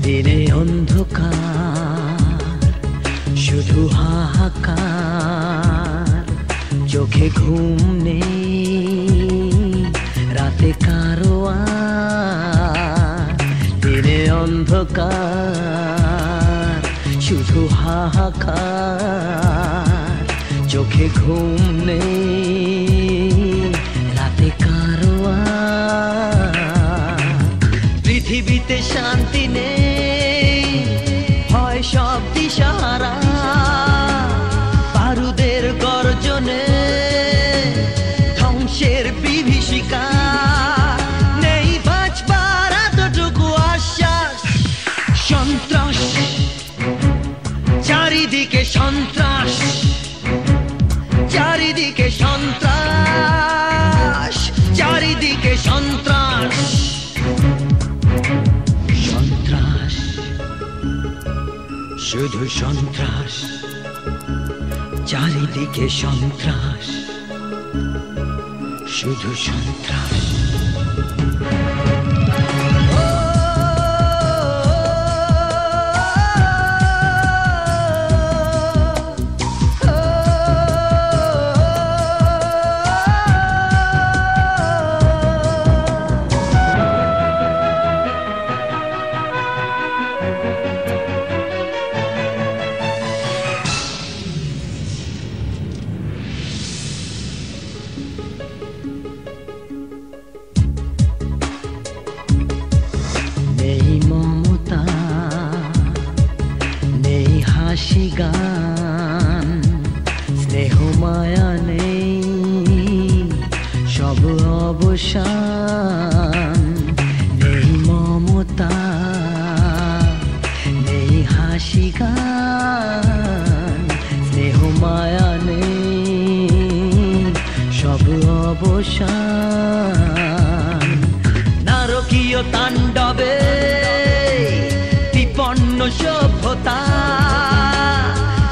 দিনে অন্ধকার, শুধু হাহাকার, চোখে ঘুম নেই, রাতে কারো আর। দিনে অন্ধকার, শুধু হাহাকার, চোখে ঘুম নেই, রাতে কারো আর। পৃথিবীতে শান্তি নেই, হয় সব দিশাহারা, বারুদের গর্জনে ধ্বংসের বিভীষিকা। নেই বাঁচবার এতটুকু আশ্বাস, সন্ত্রাস, চারিদিকে সন্ত্রাস, চারিদিকে সন্ত্রাস, চারিদিকে সন্ত্রাস, সন্ত্রাস, শুধু সন্ত্রাস, চারিদিকে সন্ত্রাস, শুধু সন্ত্রাস। নেই মমতা, নেই হাসি গান, স্নেহ মায়া নেই, সব অবসান। নেই মমতা, নেই হাসি গান, স্নেহ মায়া নেই, সব অবসান। নারকীয় তাণ্ডবে বিপন্ন সভ্যতা,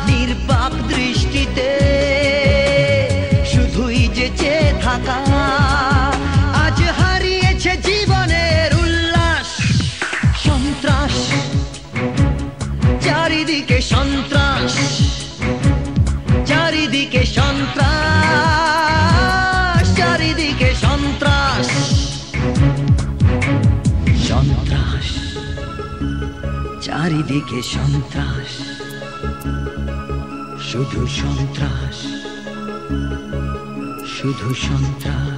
নির্বাক দৃষ্টিতে শুধুই যে চেয়ে থাকা। আজ হারিয়েছে জীবনের উল্লাস, সন্ত্রাস, চারিদিকে সন্ত্রাস, চারিদিকে সন্ত্রাস, চারিদিকে সন্ত্রাস, সন্ত্রাস, চারিদিকে সন্ত্রাস, শুধু সন্ত্রাস, শুধু সন্ত্রাস।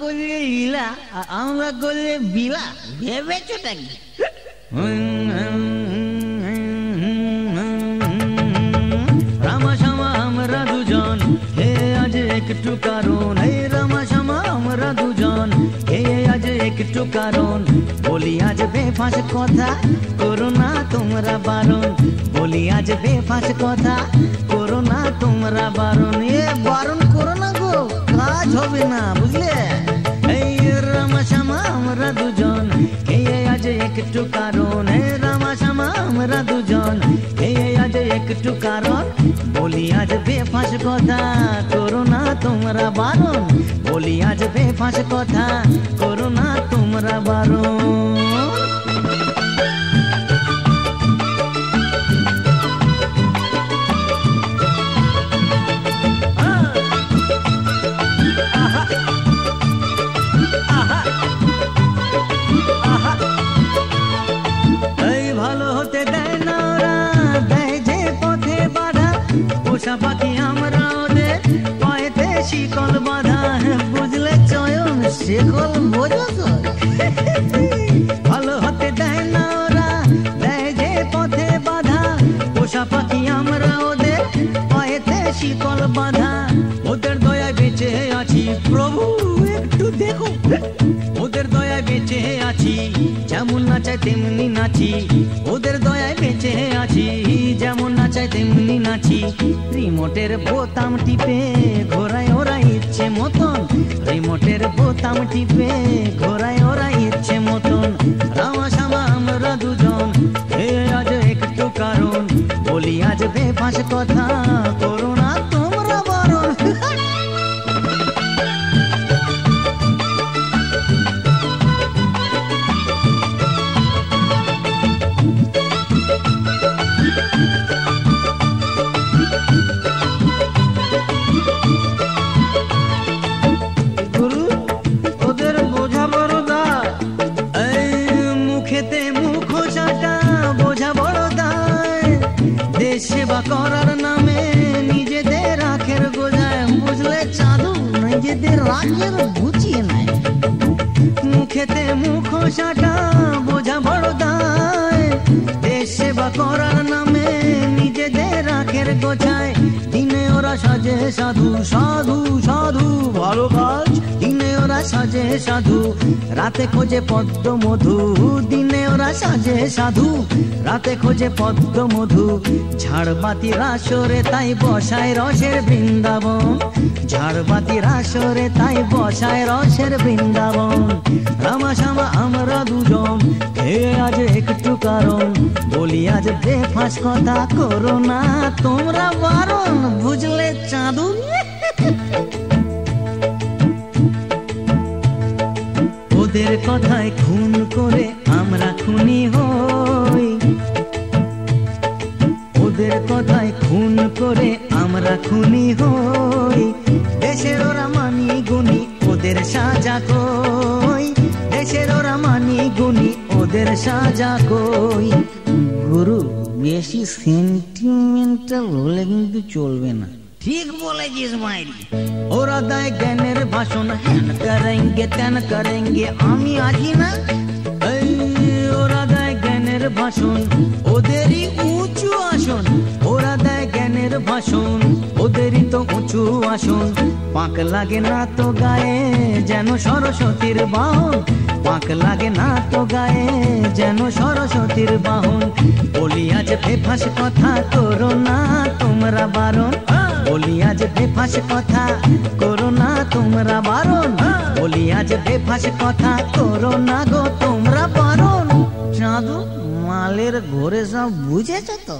করলে লীলা আর আমরা করলে বিলা, ভেবেছোটা কি? রামা শ্যামা আমরা দুজন, হে আজ একটু কারণ, হে রামা শ্যামা আমরা দুজন, হে আজ একটু কারণ, বলি আজ বেফাঁস কথা, করো না তোমরা বারণ, বলি আজ বেফাঁস কথা, করো না তোমরা বারণ। এ বারণ করো না গো, কাজ হবে না, বুঝলে? এই রামা শ্যামা আমরা দুজন, হে আজ একটু কারণ, হে রামা শ্যামা আমরা দুজন, হে আজ একটু কারণ, বলি আজ বেফাঁস কথা, করো না তোমরা বারণ, বলি আজ বেফাঁস কথা, করো না তোমরা বারণ। পাখি আমরা ওদের পায়েতে শিকল বাঁধা, বুঝলে চয়ন শিকল বোঝো তো? ভালো হতে দেয় না ওরা, দেয় যে পথে বাধা, পোষা পাখি আমরা ওদের পায়েতে শিকল বাঁধা, ওদের দয়ায় বেঁচে আছি প্রভু একটু দেখো, ওদের দয়ায় বেঁচে আছি, যেমন নাচাই তেমনি নাচি, ওদের দয়ায় বেঁচে আছি, যেমন নাচাই তেমনি নাচি, রিমোটের বোতাম টিপে ঘোরায় ওরা ইচ্ছে মতন, রিমোটের বোতাম টিপে ঘোরায় ওরা ইচ্ছে মতন। রামা শ্যামা আমরা দুজন, হে আজ একটু কারণ, বলি আজ বেফাঁস কথা, করো না তোমরা বারণ। সেবা করার নামে নিজেদের আখের গোজায়, বুঝলে চাঁদু নিজেদের রাখের গুছিয়ে নেয়, মুখেতে মুখ সাটা বোঝা বড় দায়, দেশ সেবা করার নামে নিজেদের আখের গোছায়, দিনে ওরা সাজে সাধু সাধু সাধু, ভালো কাজ, দিনে ওরা সাজে সাধু, রাতে খোঁজে পদ্ম মধু, দিনে ওরা সাজে সাধু, রাতে খোঁজে পদ্ম মধু, ঝাড়বাতির আসরে তাই বসায় রসের বৃন্দাবন, ঝাড়বাতির আসরে তাই বসায় রসের বৃন্দাবন। রামা শ্যামা আমরা দুজন, হে আজ একটু কারণ, বলি আজ বেফাঁস কথা, করো না তোমরা বারণ, বুঝলে চাঁদু? ওদের কথায় খুন করে আমরা খুনি হই, ওদের কথায় খুন করে আমরা খুনি হই, দেশের ওরা মানি গুনি ওদের সাজা কই, দেশের ওরা মানি গুনি ওদের সাজা কই। গুরু বেশি সেন্টিমেন্টাল হলে কিন্তু চলবে না। ঠিক বলেছিস মাইরি, ওরা দেয় জ্ঞানের ভাষণ, হ্যান করেঙ্গে ত্যান করেঙ্গে, আমি আছি না? এই ওরা দেয় জ্ঞানের ভাষণ, ওদেরই উঁচু আসন, ওরা দেয় জ্ঞানের ভাষণ, ওদেরই তো উঁচু আসন, পাক লাগে না তো গায়ে যেন সরস্বতীর বাহন, পাক লাগে না তো গায়ে যেন সরস্বতীর বাহন, বলি আজ বেফাঁস কথা, করো না তোমরা বারণ, বলি আজ বেফাঁস কথা, করো না তোমরা বারণ, বলি আজ বেফাঁস কথা, করো না গো তোমরা বারণ। চাঁদু মালের ঘরে সব বুঝেছ তো?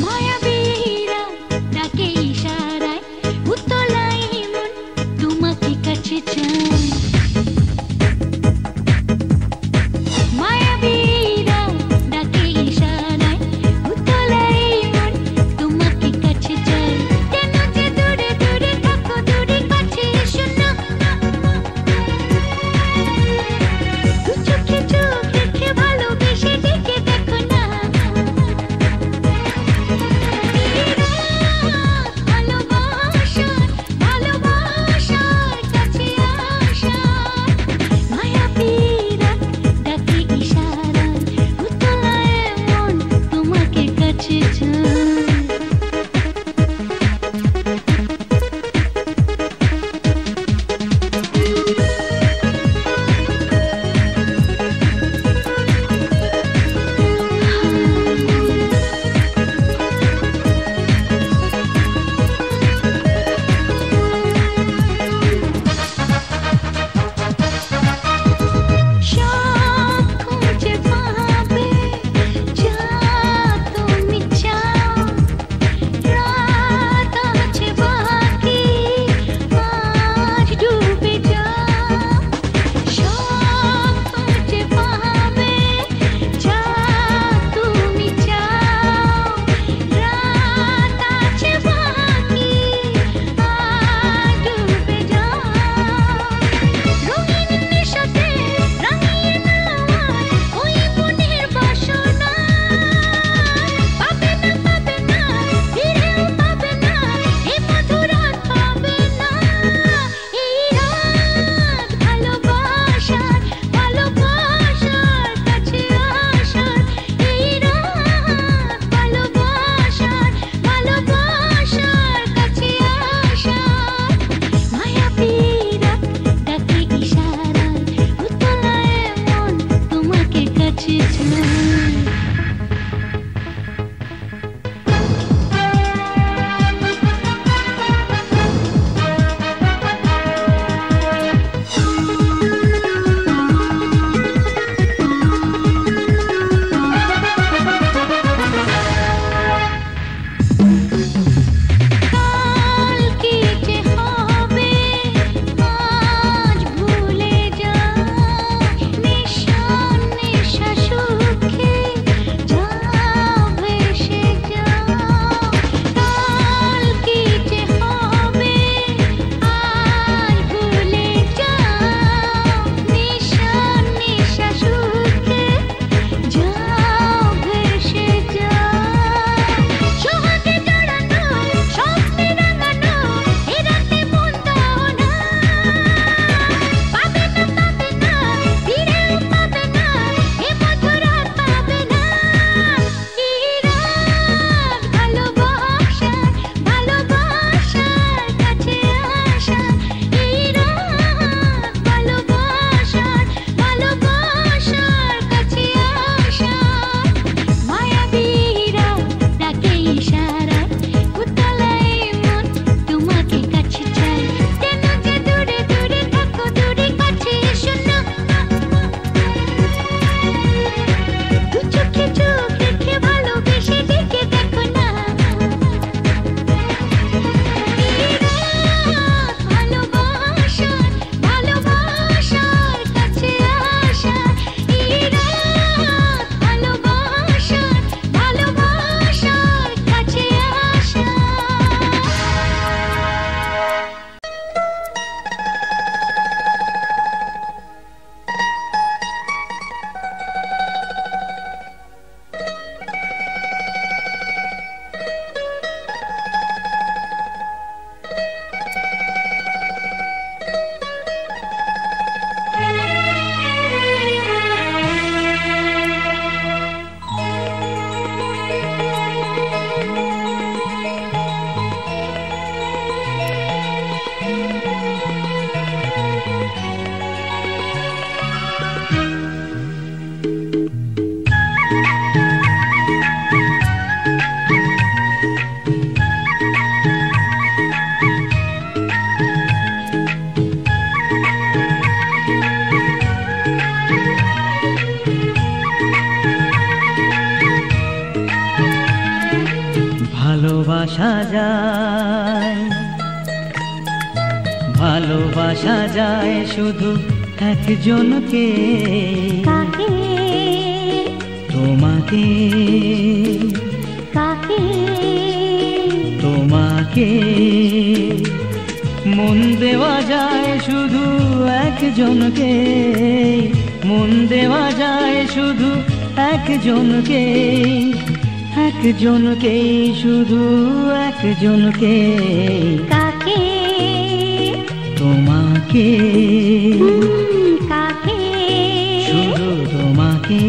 মায়াবীরা ডাকে যায়, ভালোবাসা যায় শুধু একজনকে, কাকে? তোমাকে, কাকে? তোমাকে। মন দেওয়া যায় শুধু একজনকে, মন দেওয়া যায় শুধু একজনকে, একজনকে, শুধু একজনকে। কাকে? তোমাকে, কাকে? শুধু তোমাকে।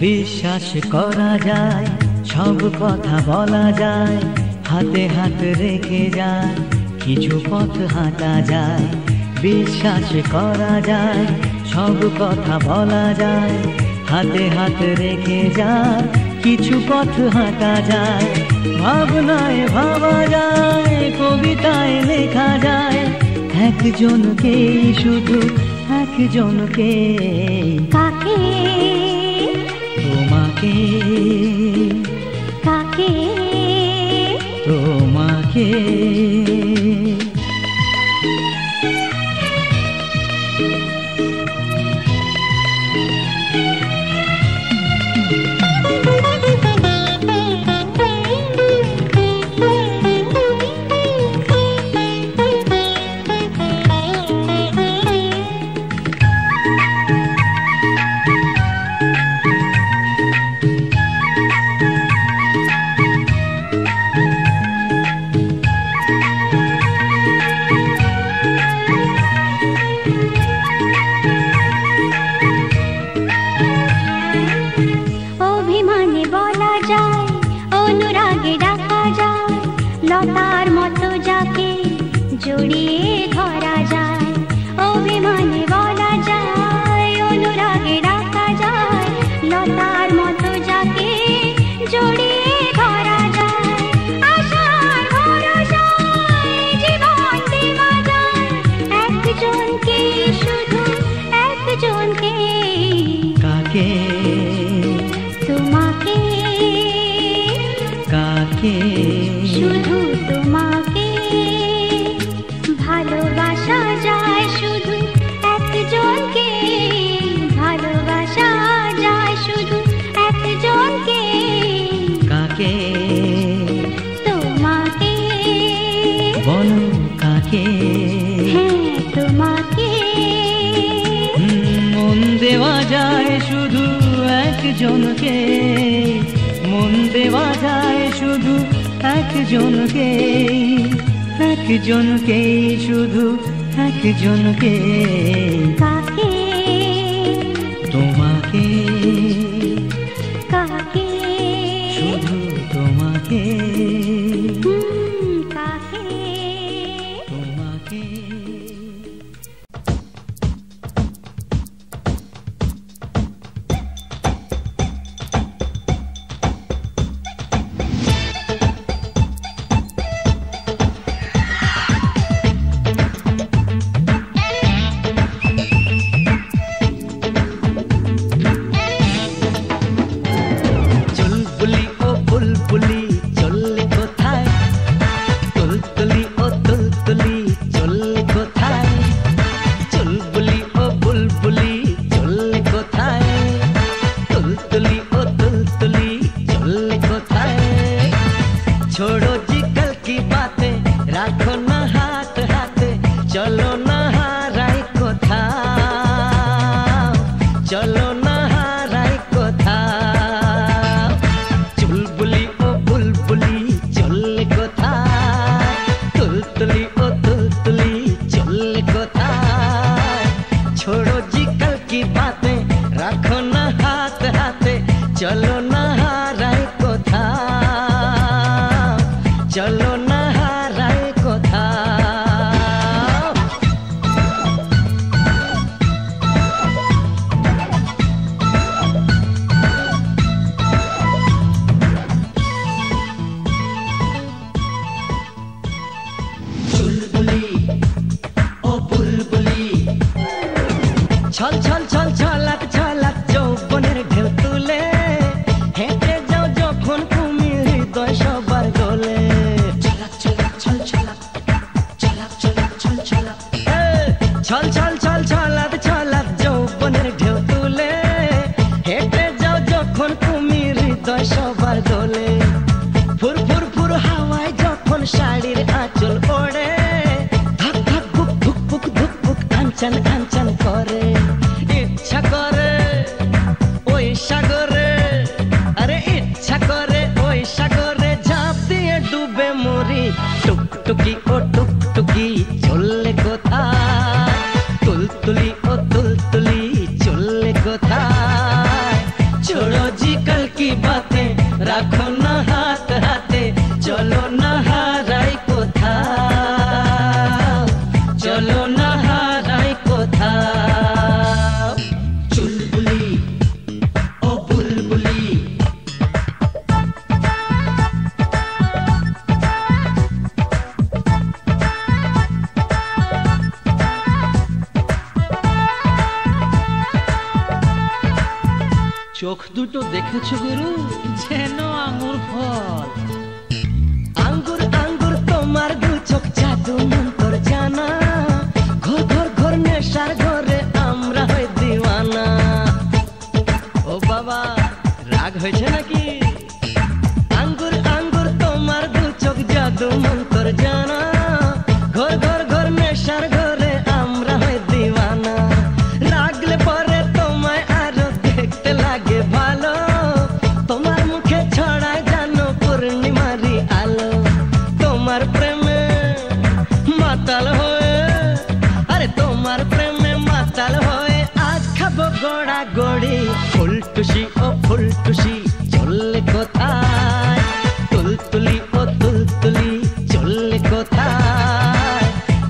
বিশ্বাস করা যায়, সব কথা বলা যায়, হাতে হাত রেখে যায়, কিছু পথ হাঁটা যায়। বিশ্বাস করা যায়, সব কথা বলা যায়, হাতে হাত রেখে যায়, কিছু পথ হাঁটা যায়। ভাবনায় ভাবা যায়, কবিতায় লেখা যায়, একজনকে, শুধু একজনকে। কাকে? তোমাকে, কাকে? তোমাকে। অভিমানে বলা যায়, অনুরাগে ডাকা যায়, লতার মতো যাকে জড়িয়ে ধরা যায়। অভিমানে বলা যায়, অনুরাগে ডাকা যায়, লতার মতো যাকে জড়িয়ে ধরা যায়। আশার ভরসায় জীবন দেওয়া যায়, একজনকে, শুধু একজনকে। কাকে? তোমাকে, কাকে? শুধু তোমাকে। ভালোবাসা যায় শুধু একজনকে, ভালোবাসা যায় শুধু একজনকে। কাকে? তোমাকে। বলো কাকে? হ্যাঁ, তোমাকে। মন দেওয়া যায় শুধু একজনকে, মন দেওয়া যায় শুধু একজনকে, একজনকে, শুধু একজনকে। কাকে? তোমাকে, কাকে? শুধু তোমাকে, কাকে? তোমাকে। চুলবুলি ও বুলবুলি চললে কোথায়, তুলতুলি ও তুলতুলি চললে কোথায়, চুলবুলি ও বুলবুলি চললে কোথায়, তুলতুলি ও তুলতুলি চললে কোথায়। छोड़ो जी कल की बातें, राखो ना हाथ हाथे, चलो ना हाराई कोथाओ, चलो ना हाराई कोथाओ। চলো না হারাই কোথাও। চুলবুলি ও বুলবুলি ছল ছল ছল ছলাক ছলাক যৌবনের ঢেউ তুলে হেঁটে যাও যখন তুমি হৃদয় সবার গলে। চলাক চলাক ছল ছলাক চলাক চলাক ছল ছলাক ছল ছল ছল ছলাক ছলাক যৌবনের ঢেউ তুলে হেঁটে যাও যখন তুমি হৃদয় সবার গলে। ফুর ফুর ফুর হাওয়ায় যখন শাড়ির আঁচল ওড়ে ধাক ধাক বুক ধুক বুক ধুক বুক আনচান আনচান করে। ইচ্ছা করে ওই সাগরে, আরে ইচ্ছা করে ওই সাগরে ঝাঁপ দিয়ে ডুবে মরি। টুকটুকি ও টুকটুকি চললে কোথায়, তুলতুলি ও তুলতুলি চললে কোথায়। छोड़ो जी कल की बातें राखो ना हाथ हाथे चलो ना हाराई कोथाओ, चलो ना हाराई कोथाओ। चुलबुली ओ बुलबुली চোখ দুটো দেখেছো গুরু, যেন আঙুর ফল। আঙ্গুর আঙ্গুর তোমার দু চোখ জাদু মন্তর জানা, ঘর ঘর ঘর নেশার ঘরে আমরা হই দিওয়ানা। ও বাবা রাগ হয়েছে নাকি? আঙ্গুর আঙ্গুর তোমার দু চোখ জাদু মন্তর জানা, ঘর ঘর ঘর নেশার ঘরে আমরা হই দিওয়ানা। রাগলে পরে তোমায় আরো দেখতে লাগে ভালো, তোমার মুখে ছড়ায় জানো পূর্ণিমারি আলো। তোমার প্রেমে মাতাল হয়ে, আরে তোমার প্রেমে মাতাল হয়ে আজ খাবো গড়া গড়ি। ফুলটুসি ও ফুলটুসি চললে কোথায়, তুলতুলি ও তুলতুলি চললে কোথায়।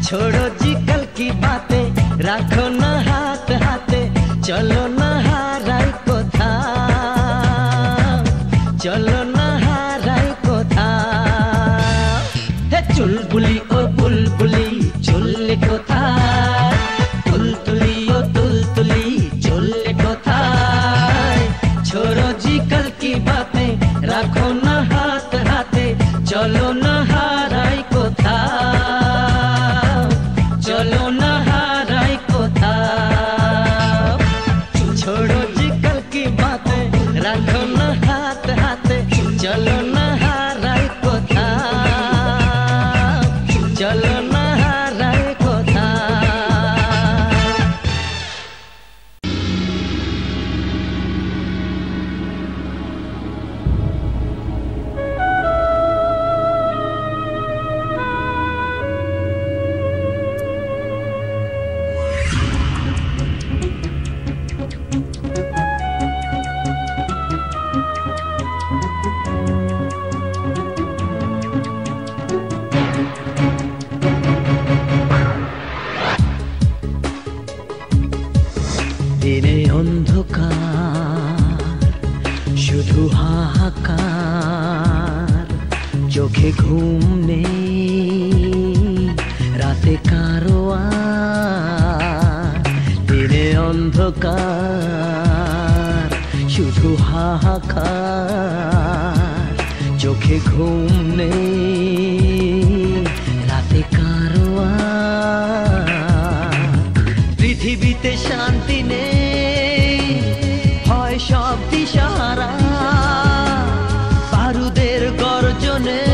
छोड़ो जी कल की बातें राखो ना हाथ हाथे चलो ना हाराई कोथाओ, चलो ना हाराई कोथाओ। हे चुलबुली ओ बुलबुली चलले कोथाय, तुलतुली ओ तुलतुली चलले कोथाय। छोड़ो जी कल की बातें राखो ना हाथ हाथे चलो ना हाराई कोथाओ, चलो ना हाराई कोथाओ। छोड़ो जी कल की बातें राखो ना हाथ हाथे चलो ना हाराई कोथाओ, चलो ना हाराई कोथाओ। দিনে অন্ধকার শুধু হাহাকার, চোখে ঘুম নেই রাতে কারো আর। দিনে অন্ধকার শুধু হাহাকার, চোখে ঘুম নেই রাতে কারো আর। পৃথিবীতে শান্তি নেই, হয় সব দিশাহারা। বারুদের গর্জনে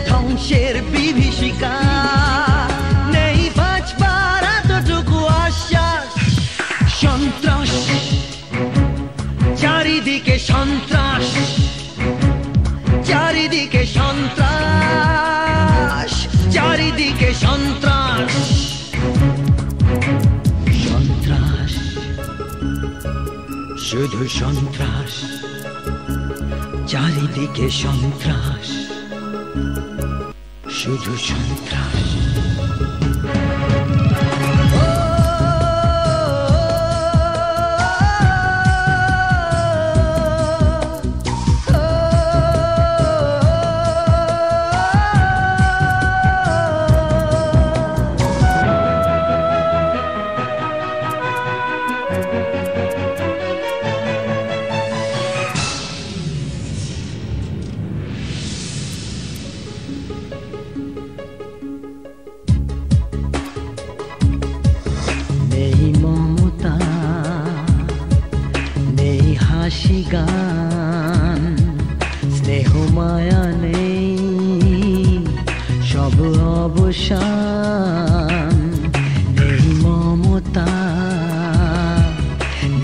ধ্বংসের বিভীষিকা, নেই বাঁচবার এতটুকু আশ্বাস। সন্ত্রাস চারিদিকে, সন্ত্রাস চারিদিকে, সন্ত্রাস চারিদিকে, সন্ত্রাস। সন্ত্রাস শুধু সন্ত্রাস, চারিদিকে সন্ত্রাস। শুধু সন্ত্রাস। নেই মমতা, নেই হাসি গান, স্নেহ মায়া নেই, সব অবসান। নেই মমতা,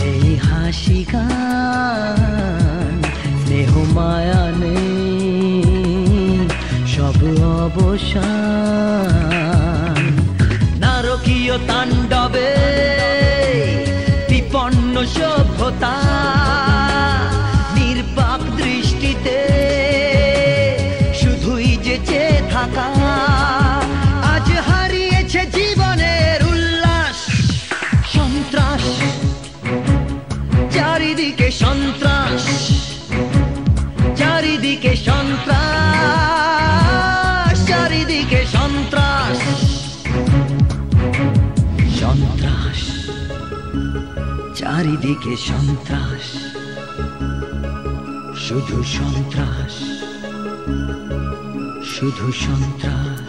নেই হাসি গান, স্নেহ মায়া নেই, সব অবসান। নারকীয় তাণ্ডবে বিপন্ন সভ্যতা, নির্বাক দৃষ্টিতে শুধুই যে চেয়ে থাকা। আজ হারিয়েছে জীবনের উল্লাস, সন্ত্রাস, চারিদিকে সন্ত্রাস, চারিদিকে সন্ত্রাস, চারিদিকে সন্ত্রাস, সন্ত্রাস, চারিদিকে সন্ত্রাস, শুধু সন্ত্রাস, শুধু সন্ত্রাস।